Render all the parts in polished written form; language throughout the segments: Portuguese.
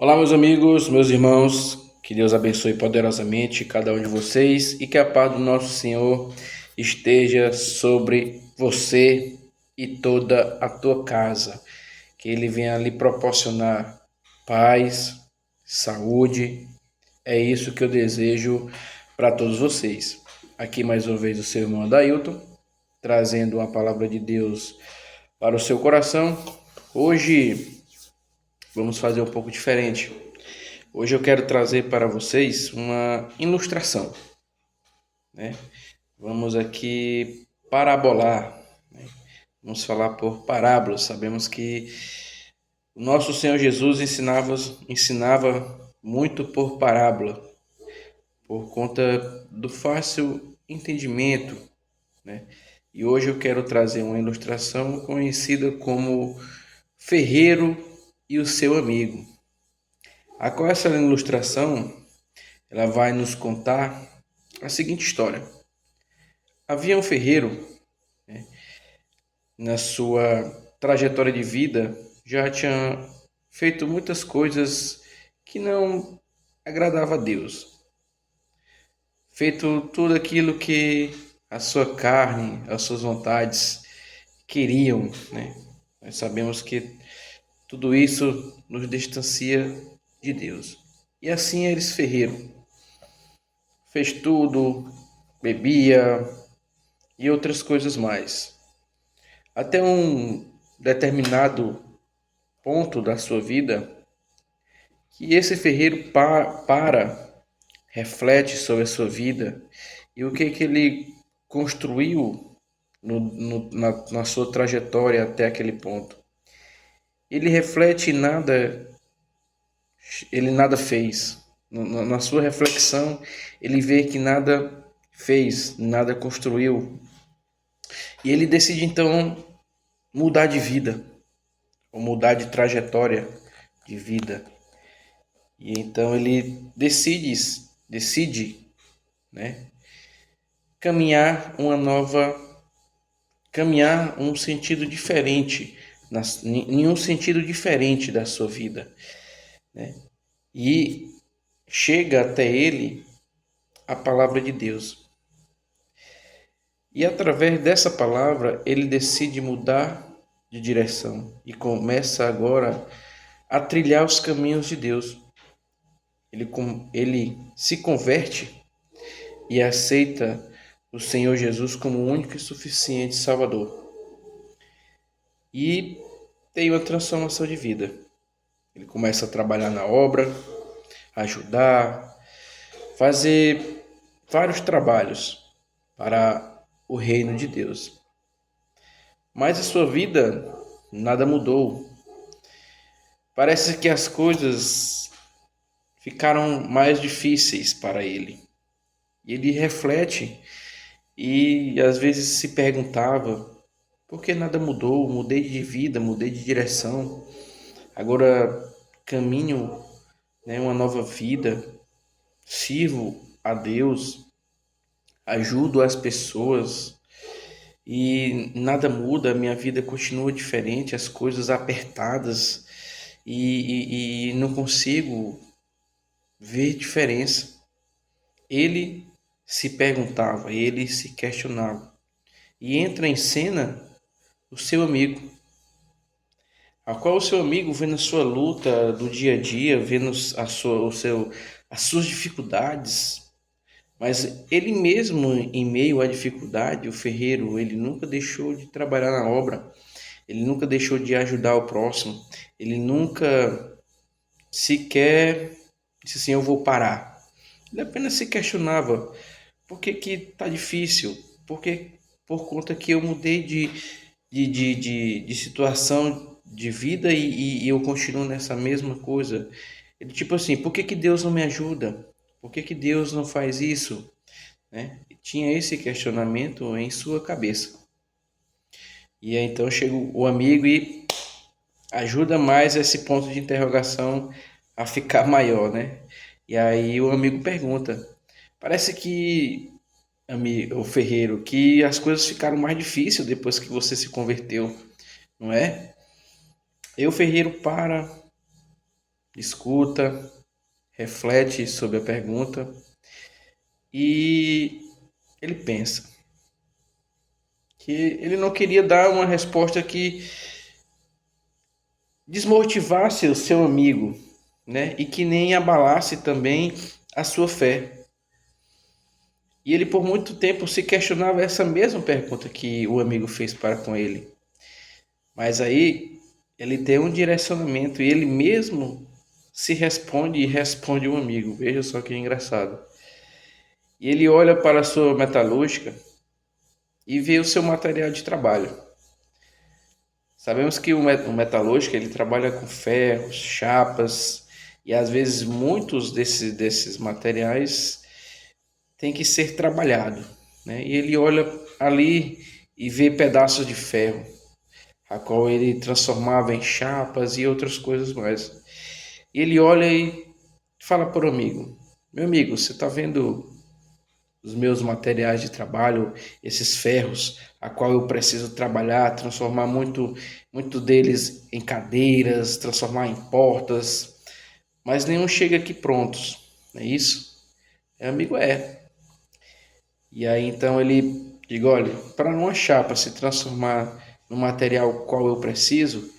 Olá, meus amigos, meus irmãos, que Deus abençoe poderosamente cada um de vocês e que a paz do nosso Senhor esteja sobre você e toda a tua casa. Que Ele venha lhe proporcionar paz, saúde. É isso que eu desejo para todos vocês. Aqui mais uma vez o seu irmão Adailton, trazendo uma palavra de Deus para o seu coração. Hoje vamos fazer um pouco diferente. Hoje eu quero trazer para vocês uma ilustração, né? Vamos aqui parabolar, né? Vamos falar por parábolas. Sabemos que o nosso Senhor Jesus ensinava muito por parábola, por conta do fácil entendimento, né? E hoje eu quero trazer uma ilustração conhecida como Ferreiro e o seu amigo. A qual essa ilustração ela vai nos contar a seguinte história. Havia um ferreiro, né, na sua trajetória de vida, já tinha feito muitas coisas que não agradava a Deus. Feito tudo aquilo que a sua carne, as suas vontades queriam, né? Nós sabemos que tudo isso nos distancia de Deus. E assim eles ferreiro. Fez tudo, bebia e outras coisas mais. Até um determinado ponto da sua vida que esse ferreiro reflete sobre a sua vida e o que ele construiu na sua trajetória até aquele ponto. Ele reflete nada, ele nada fez. Na sua reflexão, ele vê que nada fez, nada construiu. E ele decide então mudar de vida, ou mudar de trajetória de vida. E então ele decide, né, caminhar um sentido diferente, em um sentido diferente da sua vida, né? E chega até ele a palavra de Deus. E através dessa palavra ele decide mudar de direção e começa agora a trilhar os caminhos de Deus. Ele se converte e aceita o Senhor Jesus como o único e suficiente Salvador. E tem uma transformação de vida. Ele começa a trabalhar na obra, ajudar, fazer vários trabalhos para o reino de Deus. Mas a sua vida nada mudou. Parece que as coisas ficaram mais difíceis para ele. E ele reflete e às vezes se perguntava: por que nada mudou? Mudei de vida, mudei de direção. Agora caminho, né, uma nova vida, sirvo a Deus, ajudo as pessoas e nada muda, minha vida continua diferente, as coisas apertadas e não consigo ver diferença. Ele se perguntava, ele se questionava. E entra em cena o seu amigo, a qual o seu amigo vendo a sua luta do dia a dia, vendo as suas dificuldades, mas ele mesmo em meio à dificuldade, o ferreiro, ele nunca deixou de trabalhar na obra, ele nunca deixou de ajudar o próximo, ele nunca sequer disse assim, eu vou parar. Ele apenas se questionava, por que que tá difícil? Por conta que eu mudei de situação de vida e eu continuo nessa mesma coisa. Ele tipo assim, por que que Deus não me ajuda? Por que que Deus não faz isso? Né? Tinha esse questionamento em sua cabeça. E aí, então chega o amigo e ajuda mais esse ponto de interrogação a ficar maior, né? E aí o amigo pergunta, parece que o ferreiro, que as coisas ficaram mais difíceis depois que você se converteu, não é? E o ferreiro para, escuta, reflete sobre a pergunta e ele pensa que ele não queria dar uma resposta que desmotivasse o seu amigo, né? E que nem abalasse também a sua fé. E ele por muito tempo se questionava essa mesma pergunta que o amigo fez para com ele. Mas aí ele tem um direcionamento e ele mesmo se responde e responde o amigo. Veja só que engraçado. E ele olha para a sua metalúrgica e vê o seu material de trabalho. Sabemos que o metalúrgico ele trabalha com ferros, chapas e às vezes muitos desses materiais têm que ser trabalhado, né? E ele olha ali e vê pedaços de ferro, a qual ele transformava em chapas e outras coisas mais. E ele olha e fala para o amigo: meu amigo, você está vendo os meus materiais de trabalho, esses ferros, a qual eu preciso trabalhar, transformar muito deles em cadeiras, transformar em portas, mas nenhum chega aqui prontos, não é isso? É, amigo, é. E aí então ele diz, olha, para uma chapa se transformar no material qual eu preciso,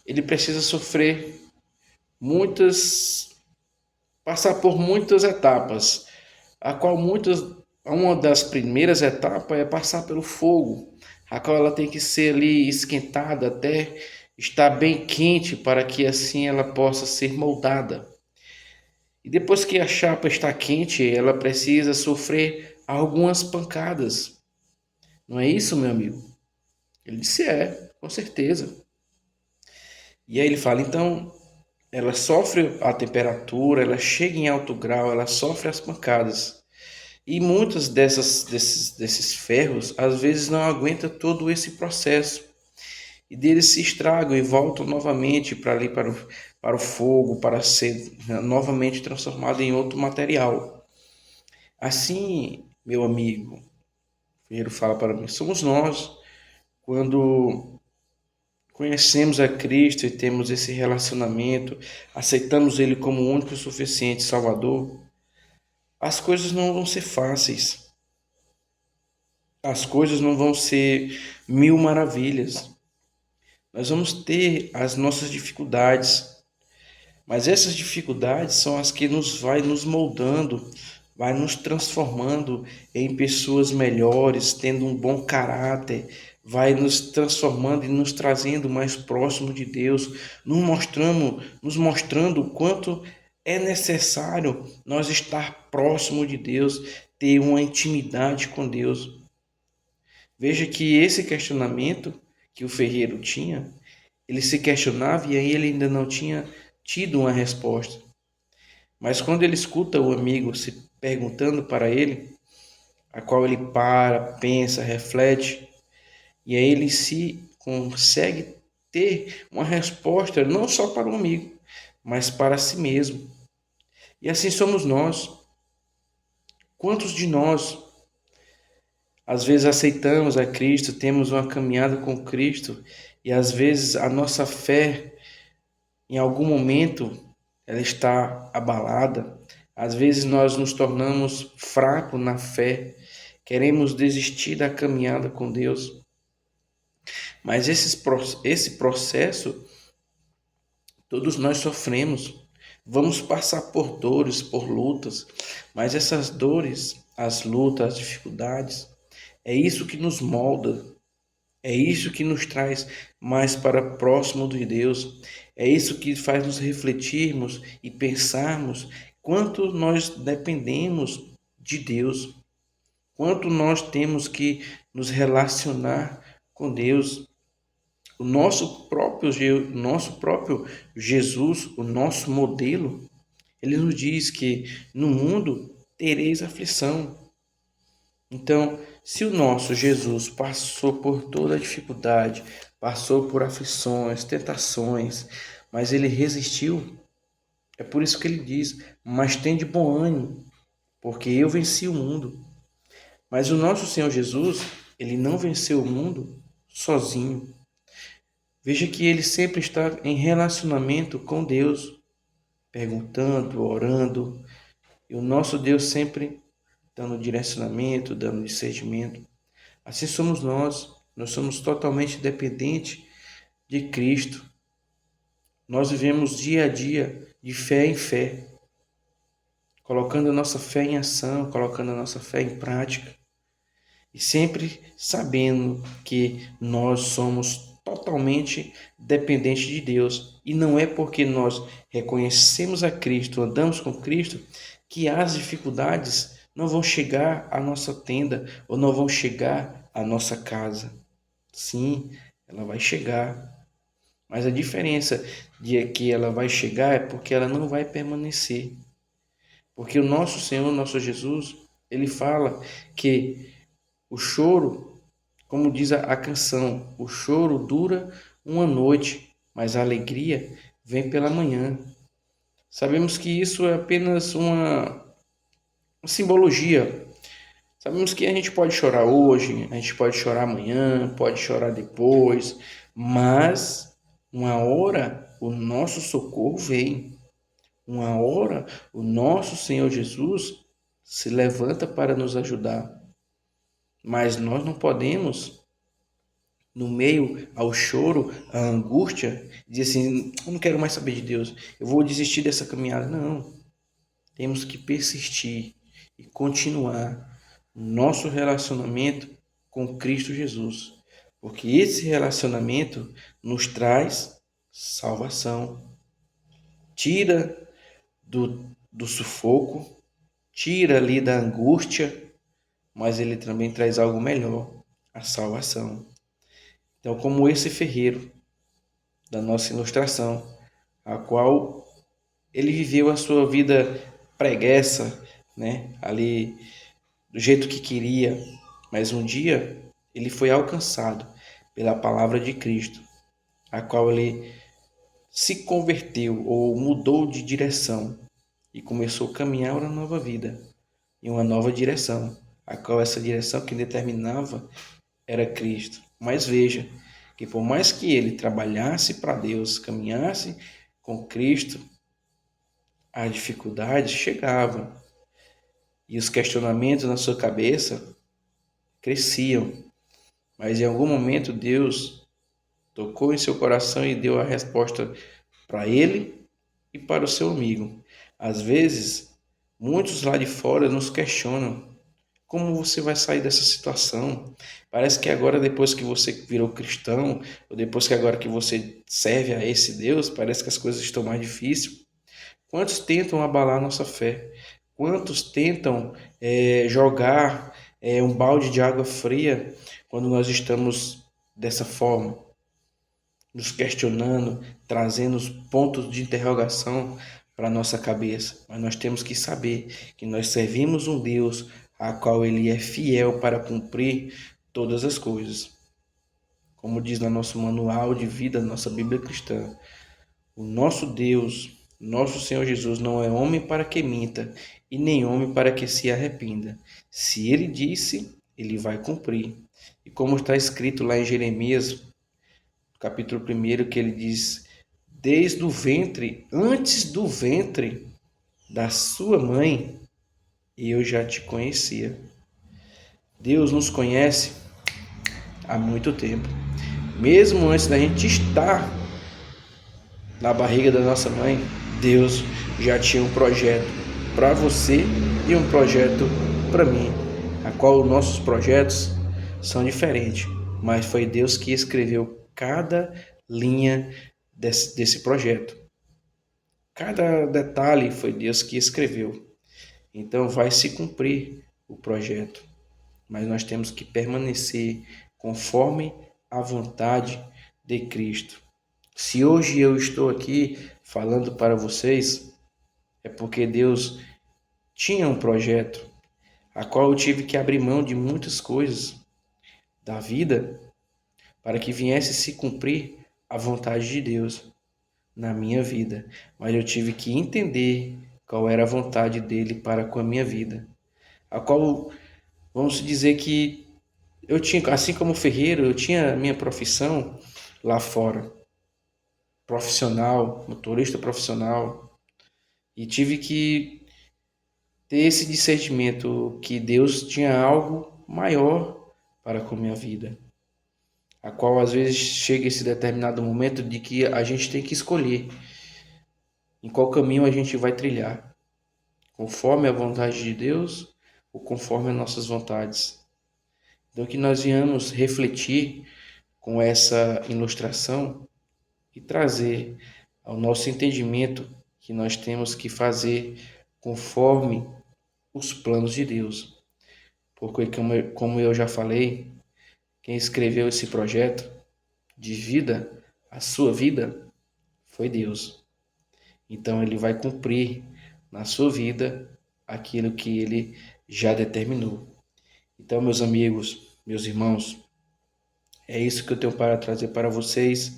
ele precisa sofrer muitas, passar por muitas etapas, a qual uma das primeiras etapas é passar pelo fogo, a qual ela tem que ser ali esquentada até estar bem quente para que assim ela possa ser moldada. E depois que a chapa está quente, ela precisa sofrer algumas pancadas. Não é isso, meu amigo? Ele disse: é, com certeza. E aí ele fala: então, ela sofre a temperatura, ela chega em alto grau, ela sofre as pancadas. E muitos desses ferros, às vezes, não aguentam todo esse processo. E deles se estragam e voltam novamente para ali, para o fogo, para ser novamente transformado em outro material. Assim, meu amigo, o Ferreiro fala para mim, somos nós, quando conhecemos a Cristo e temos esse relacionamento, aceitamos Ele como o único e suficiente Salvador, as coisas não vão ser fáceis, as coisas não vão ser mil maravilhas. Nós vamos ter as nossas dificuldades, mas essas dificuldades são as que vai nos moldando, vai nos transformando em pessoas melhores, tendo um bom caráter, vai nos transformando e nos trazendo mais próximo de Deus, nos mostrando o quanto é necessário nós estar próximo de Deus, ter uma intimidade com Deus. Veja que esse questionamento que o ferreiro tinha, ele se questionava e aí ele ainda não tinha tido uma resposta. Mas quando ele escuta o amigo se perguntando para ele, a qual ele para, pensa, reflete, e aí ele se consegue ter uma resposta não só para o amigo, mas para si mesmo. E assim somos nós. Quantos de nós às vezes aceitamos a Cristo, temos uma caminhada com Cristo e às vezes a nossa fé em algum momento ela está abalada. Às vezes nós nos tornamos fracos na fé, queremos desistir da caminhada com Deus. Mas esse processo todos nós sofremos. Vamos passar por dores, por lutas, mas essas dores, as lutas, as dificuldades, é isso que nos molda. É isso que nos traz mais para próximo de Deus. É isso que faz nos refletirmos e pensarmos quanto nós dependemos de Deus, quanto nós temos que nos relacionar com Deus. O nosso próprio Jesus, o nosso modelo, ele nos diz que no mundo tereis aflição. Então, se o nosso Jesus passou por toda a dificuldade, passou por aflições, tentações, mas ele resistiu, é por isso que ele diz: mas tem de bom ânimo, porque eu venci o mundo. Mas o nosso Senhor Jesus, ele não venceu o mundo sozinho. Veja que ele sempre está em relacionamento com Deus. perguntando, orando, e o nosso Deus sempre dando direcionamento, dando discernimento. Assim somos nós somos totalmente dependentes de Cristo. Nós vivemos dia a dia de fé em fé, colocando a nossa fé em ação, colocando a nossa fé em prática. E sempre sabendo que nós somos totalmente dependentes de Deus. E não é porque nós reconhecemos a Cristo, andamos com Cristo, que as dificuldades não vão chegar à nossa tenda ou não vão chegar à nossa casa. Sim, ela vai chegar. Mas a diferença de que ela vai chegar é porque ela não vai permanecer. Porque o nosso Senhor, nosso Jesus, ele fala que o choro, como diz a canção, o choro dura uma noite, mas a alegria vem pela manhã. Sabemos que isso é apenas uma simbologia. Sabemos que a gente pode chorar hoje, a gente pode chorar amanhã, pode chorar depois, mas uma hora o nosso socorro vem. Uma hora o nosso Senhor Jesus se levanta para nos ajudar. Mas nós não podemos, no meio ao choro, à angústia, dizer assim: eu não quero mais saber de Deus, eu vou desistir dessa caminhada. Não, temos que persistir e continuar nosso relacionamento com Cristo Jesus, porque esse relacionamento nos traz salvação, tira do sufoco, tira ali da angústia, mas ele também traz algo melhor, a salvação. Então, como esse ferreiro da nossa ilustração, a qual ele viveu a sua vida preguiça, né, ali do jeito que queria, mas um dia ele foi alcançado pela palavra de Cristo, a qual ele se converteu ou mudou de direção e começou a caminhar uma nova vida, em uma nova direção, a qual essa direção que determinava era Cristo. Mas veja que por mais que ele trabalhasse para Deus, caminhasse com Cristo, as dificuldades chegavam e os questionamentos na sua cabeça cresciam. Mas em algum momento Deus tocou em seu coração e deu a resposta para ele e para o seu amigo. Às vezes, muitos lá de fora nos questionam: como você vai sair dessa situação? Parece que agora, depois que você virou cristão, ou depois que agora que você serve a esse Deus, parece que as coisas estão mais difíceis. Quantos tentam abalar nossa fé? Quantos tentam jogar um balde de água fria quando nós estamos dessa forma, nos questionando, trazendo os pontos de interrogação para a nossa cabeça? Mas nós temos que saber que nós servimos um Deus a qual ele é fiel para cumprir todas as coisas. Como diz no nosso manual de vida, nossa Bíblia cristã, o nosso Deus, nosso Senhor Jesus, não é homem para que minta, e nem homem para que se arrependa. Se ele disse, ele vai cumprir. E como está escrito lá em Jeremias, capítulo 1, que ele diz: desde o ventre, antes do ventre da sua mãe, eu já te conhecia. Deus nos conhece há muito tempo. Mesmo antes da gente estar na barriga da nossa mãe, Deus já tinha um projeto para você e um projeto para mim, a qual os nossos projetos são diferentes, mas foi Deus que escreveu cada linha desse projeto. Cada detalhe foi Deus que escreveu. Então vai se cumprir o projeto, mas nós temos que permanecer conforme a vontade de Cristo. Se hoje eu estou aqui falando para vocês, é porque Deus tinha um projeto, a qual eu tive que abrir mão de muitas coisas da vida para que viesse se cumprir a vontade de Deus na minha vida. Mas eu tive que entender qual era a vontade dele para com a minha vida, a qual, vamos dizer que eu tinha, assim como ferreiro, eu tinha a minha profissão lá fora, profissional, motorista profissional, E tive que ter esse discernimento que Deus tinha algo maior para com a minha vida, a qual às vezes chega esse determinado momento de que a gente tem que escolher em qual caminho a gente vai trilhar, conforme a vontade de Deus ou conforme as nossas vontades. Então que nós venhamos refletir com essa ilustração e trazer ao nosso entendimento que nós temos que fazer conforme os planos de Deus. Porque, como eu já falei, quem escreveu esse projeto de vida, a sua vida, foi Deus. Então ele vai cumprir na sua vida aquilo que ele já determinou. Então, meus amigos, meus irmãos, é isso que eu tenho para trazer para vocês.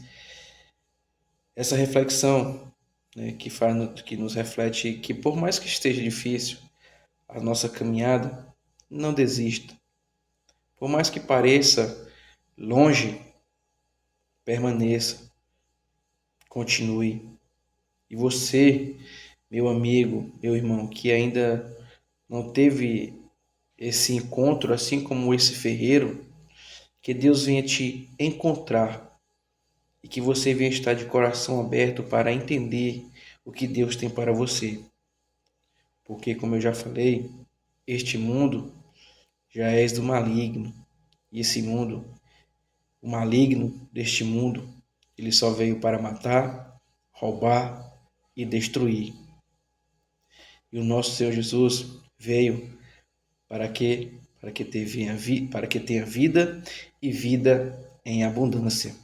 Essa reflexão, né, que nos reflete que por mais que esteja difícil a nossa caminhada, não desista. Por mais que pareça longe, permaneça, continue. E você, meu amigo, meu irmão, que ainda não teve esse encontro, assim como esse ferreiro, que Deus venha te encontrar e que você venha estar de coração aberto para entender o que Deus tem para você. Porque, como eu já falei, este mundo já és do maligno. E esse mundo, o maligno deste mundo, ele só veio para matar, roubar e destruir. E o nosso Senhor Jesus veio para que para que tenha vida e vida em abundância.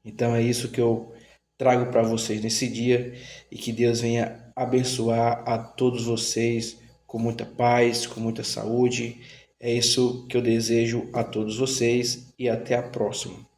Então é isso que eu trago para vocês nesse dia e que Deus venha abençoar a todos vocês com muita paz, com muita saúde. É isso que eu desejo a todos vocês e até a próxima.